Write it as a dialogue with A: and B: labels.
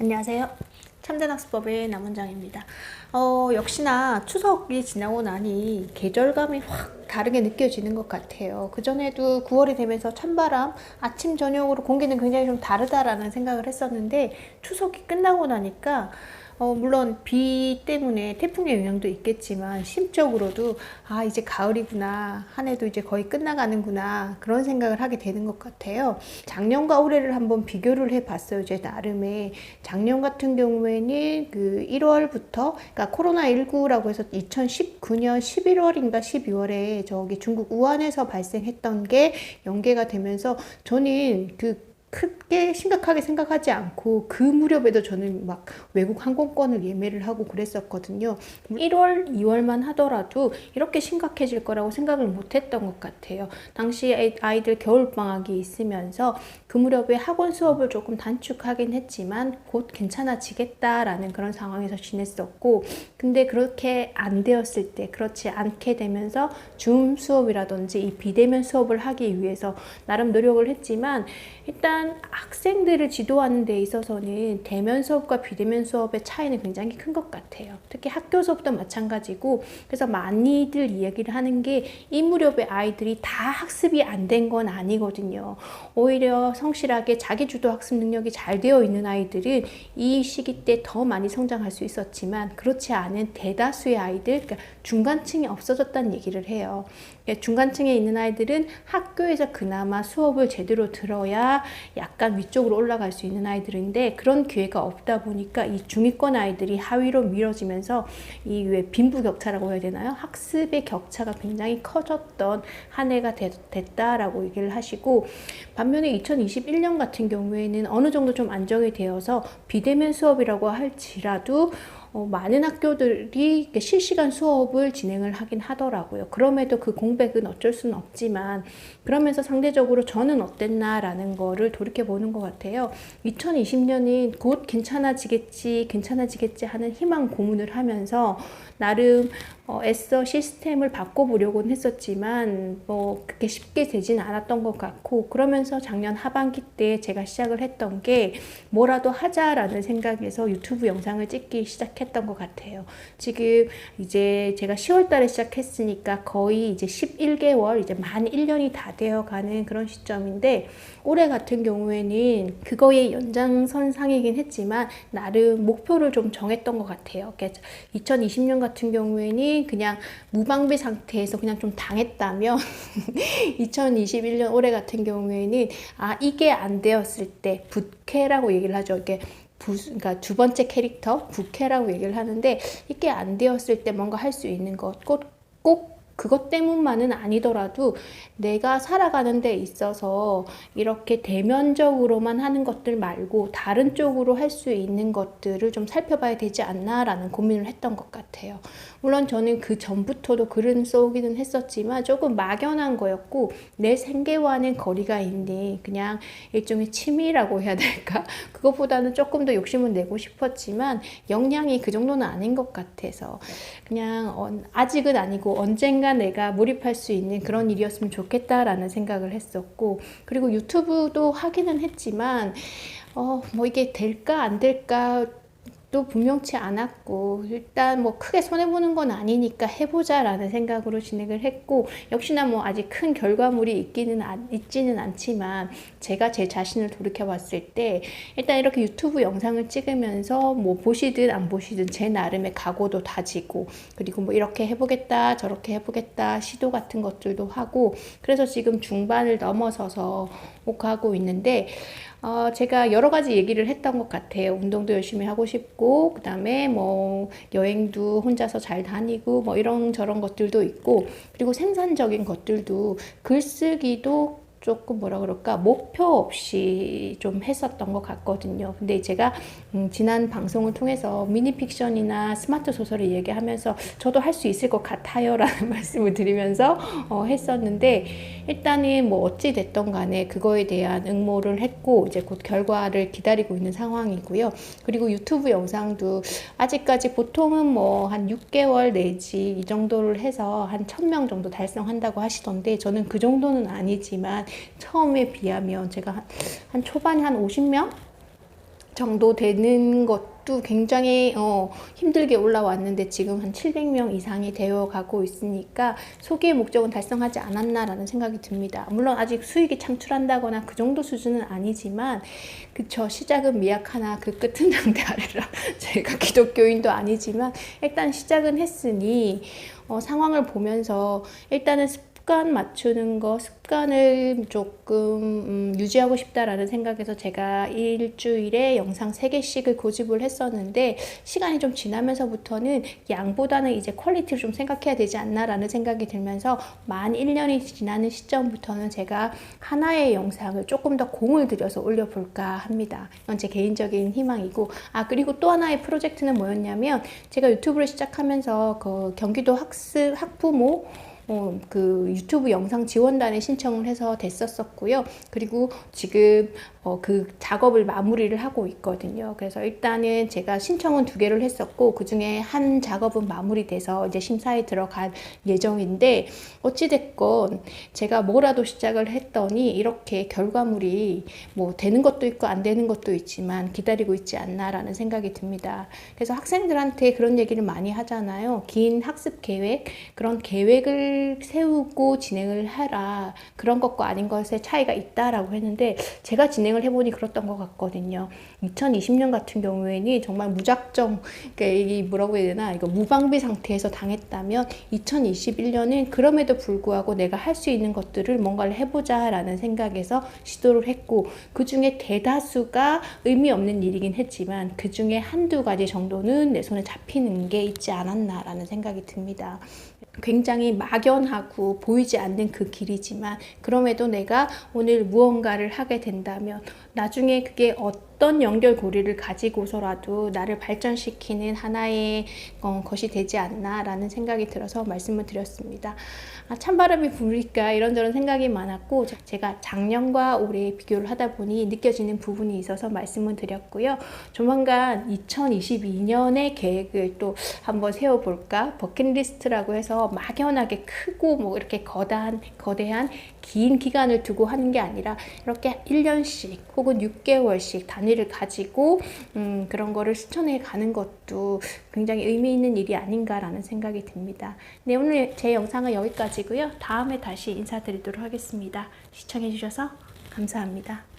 A: 안녕하세요. 참전학습법의 남원장입니다. 역시나 추석이 지나고 나니 계절감이 확 다르게 느껴지는 것 같아요. 그전에도 9월이 되면서 찬바람, 아침, 저녁으로 공기는 굉장히 좀 다르다라는 생각을 했었는데 추석이 끝나고 나니까 물론 비 때문에 태풍의 영향도 있겠지만 심적으로도 이제 가을이구나, 한 해도 이제 거의 끝나가는구나, 그런 생각을 하게 되는 것 같아요. 작년과 올해를 한번 비교를 해봤어요. 제 나름의. 작년 같은 경우에는 그 1월부터, 그러니까 코로나19라고 해서 2019년 11월인가 12월에 저기 중국 우한에서 발생했던 게 연계가 되면서 저는 크게 심각하게 생각하지 않고 그 무렵에도 저는 막 외국 항공권을 예매를 하고 그랬었거든요. 1월, 2월만 하더라도 이렇게 심각해질 거라고 생각을 못 했던 것 같아요. 당시 아이들 겨울방학이 있으면서 그 무렵에 학원 수업을 조금 단축하긴 했지만 곧 괜찮아지겠다라는 그런 상황에서 지냈었고, 근데 그렇게 안 되었을 때, 그렇지 않게 되면서 줌 수업이라든지 이 비대면 수업을 하기 위해서 나름 노력을 했지만, 일단 학생들을 지도하는 데 있어서는 대면 수업과 비대면 수업의 차이는 굉장히 큰 것 같아요. 특히 학교 수업도 마찬가지고, 그래서 많이들 이야기를 하는 게 이 무렵에 아이들이 다 학습이 안 된 건 아니거든요. 오히려 성실하게 자기주도 학습 능력이 잘 되어 있는 아이들은 이 시기 때 더 많이 성장할 수 있었지만, 그렇지 않은 대다수의 아이들, 그러니까 중간층이 없어졌다는 얘기를 해요. 중간층에 있는 아이들은 학교에서 그나마 수업을 제대로 들어야 약간 위쪽으로 올라갈 수 있는 아이들인데, 그런 기회가 없다 보니까 이 중위권 아이들이 하위로 밀어지면서 이 왜 빈부격차라고 해야 되나요? 학습의 격차가 굉장히 커졌던 한 해가 됐다라고 얘기를 하시고, 반면에 2021년 같은 경우에는 어느 정도 좀 안정이 되어서 비대면 수업이라고 할지라도 많은 학교들이 실시간 수업을 진행을 하긴 하더라고요. 그럼에도 그 공백은 어쩔 수는 없지만, 그러면서 상대적으로 저는 어땠나라는 거를 돌이켜보는 것 같아요. 2020년이 곧 괜찮아지겠지 하는 희망 고문을 하면서 나름 애써 시스템을 바꿔보려고는 했었지만 그렇게 쉽게 되진 않았던 것 같고, 그러면서 작년 하반기 때 제가 시작을 했던 게 뭐라도 하자라는 생각에서 유튜브 영상을 찍기 시작했던 것 같아요. 지금 이제 제가 10월 달에 시작했으니까 거의 이제 11개월, 이제 만 1년이 다 되어가는 그런 시점인데, 올해 같은 경우에는 그거의 연장선상이긴 했지만 나름 목표를 좀 정했던 것 같아요. 2020년 같은 경우에는 그냥 무방비 상태에서 그냥 좀 당했다면 2021년 올해 같은 경우에는 이게 안 되었을 때 부캐라고 얘기를 하죠. 이게 그러니까 두 번째 캐릭터 부캐라고 얘기를 하는데, 이게 안 되었을 때 뭔가 할 수 있는 것, 꼭 그것 때문만은 아니더라도 내가 살아가는 데 있어서 이렇게 대면적으로만 하는 것들 말고 다른 쪽으로 할 수 있는 것들을 좀 살펴봐야 되지 않나라는 고민을 했던 것 같아요. 물론 저는 그 전부터도 글은 써오기는 했었지만 조금 막연한 거였고, 내 생계와는 거리가 있는 그냥 일종의 취미라고 해야 될까? 그것보다는 조금 더 욕심을 내고 싶었지만 역량이 그 정도는 아닌 것 같아서 그냥 아직은 아니고 언젠가 내가 몰입할 수 있는 그런 일이었으면 좋겠다라는 생각을 했었고, 그리고 유튜브도 하기는 했지만 뭐 이게 될까 안 될까 또 분명치 않았고, 일단 뭐 크게 손해보는 건 아니니까 해보자라는 생각으로 진행을 했고, 역시나 뭐 아직 큰 결과물이 있지는 않지만 제가 제 자신을 돌이켜봤을 때 일단 이렇게 유튜브 영상을 찍으면서 뭐 보시든 안 보시든 제 나름의 각오도 다지고, 그리고 뭐 이렇게 해보겠다 저렇게 해보겠다 시도 같은 것들도 하고, 그래서 지금 중반을 넘어서서 가고 있는데, 제가 여러 가지 얘기를 했던 것 같아요. 운동도 열심히 하고 싶고, 그 다음에 뭐 여행도 혼자서 잘 다니고, 뭐 이런저런 것들도 있고, 그리고 생산적인 것들도 글쓰기도 조금 뭐라 그럴까, 목표 없이 좀 했었던 것 같거든요. 근데 제가 지난 방송을 통해서 미니픽션이나 스마트 소설을 얘기하면서 저도 할 수 있을 것 같아요 라는 말씀을 드리면서 했었는데, 일단은 뭐 어찌 됐던 간에 그거에 대한 응모를 했고 이제 곧 결과를 기다리고 있는 상황이고요. 그리고 유튜브 영상도 아직까지 보통은 뭐 한 6개월 내지 이 정도를 해서 한 1000명 정도 달성한다고 하시던데, 저는 그 정도는 아니지만 처음에 비하면 제가 한 초반에 한 50명? 정도 되는 것도 굉장히 힘들게 올라왔는데 지금 한 700명 이상이 되어 가고 있으니까 소기의 목적은 달성하지 않았나라는 생각이 듭니다. 물론 아직 수익이 창출한다거나 그 정도 수준은 아니지만 그쵸, 시작은 미약하나 그 끝은 장대하리라. 제가 기독교인도 아니지만 일단 시작은 했으니 상황을 보면서 일단은 습관 맞추는 거, 습관을 조금 유지하고 싶다라는 생각에서 제가 일주일에 영상 3개씩을 고집을 했었는데 시간이 좀 지나면서부터는 양보다는 이제 퀄리티를 좀 생각해야 되지 않나라는 생각이 들면서 만 1년이 지나는 시점부터는 제가 하나의 영상을 조금 더 공을 들여서 올려볼까 합니다. 이건 제 개인적인 희망이고, 그리고 또 하나의 프로젝트는 뭐였냐면 제가 유튜브를 시작하면서 그 경기도 학부모 그 유튜브 영상 지원단에 신청을 해서 됐었고요. 그리고 지금 그 작업을 마무리를 하고 있거든요. 그래서 일단은 제가 신청은 2개를 했었고 그 중에 한 작업은 마무리돼서 이제 심사에 들어갈 예정인데 어찌됐건 제가 뭐라도 시작을 했더니 이렇게 결과물이 뭐 되는 것도 있고 안 되는 것도 있지만 기다리고 있지 않나라는 생각이 듭니다. 그래서 학생들한테 그런 얘기를 많이 하잖아요. 긴 학습 계획, 그런 계획을 세우고 진행을 하라. 그런 것과 아닌 것의 차이가 있다라고 했는데 제가 진행을 해보니 그랬던 것 같거든요. 2020년 같은 경우에는 정말 무작정, 그러니까 이 뭐라고 해야 되나, 이거 무방비 상태에서 당했다면 2021년은 그럼에도 불구하고 내가 할 수 있는 것들을 뭔가를 해보자라는 생각에서 시도를 했고 그 중에 대다수가 의미 없는 일이긴 했지만 그 중에 한두 가지 정도는 내 손에 잡히는 게 있지 않았나라는 생각이 듭니다. 굉장히 막연하고 보이지 않는 그 길이지만 그럼에도 내가 오늘 무언가를 하게 된다면 나중에 그게 어떤 연결고리를 가지고서라도 나를 발전시키는 하나의 것이 되지 않나라는 생각이 들어서 말씀을 드렸습니다. 찬바람이 부니까 이런저런 생각이 많았고 제가 작년과 올해 비교를 하다 보니 느껴지는 부분이 있어서 말씀을 드렸고요. 조만간 2022년의 계획을 또 한번 세워볼까? 버킷리스트라고 해서 막연하게 크고 뭐 이렇게 거대한 긴 기간을 두고 하는 게 아니라 이렇게 1년씩 혹은 6개월씩 단위를 가지고 그런 거를 실천해 가는 것도 굉장히 의미 있는 일이 아닌가라는 생각이 듭니다. 네, 오늘 제 영상은 여기까지고요. 다음에 다시 인사드리도록 하겠습니다. 시청해 주셔서 감사합니다.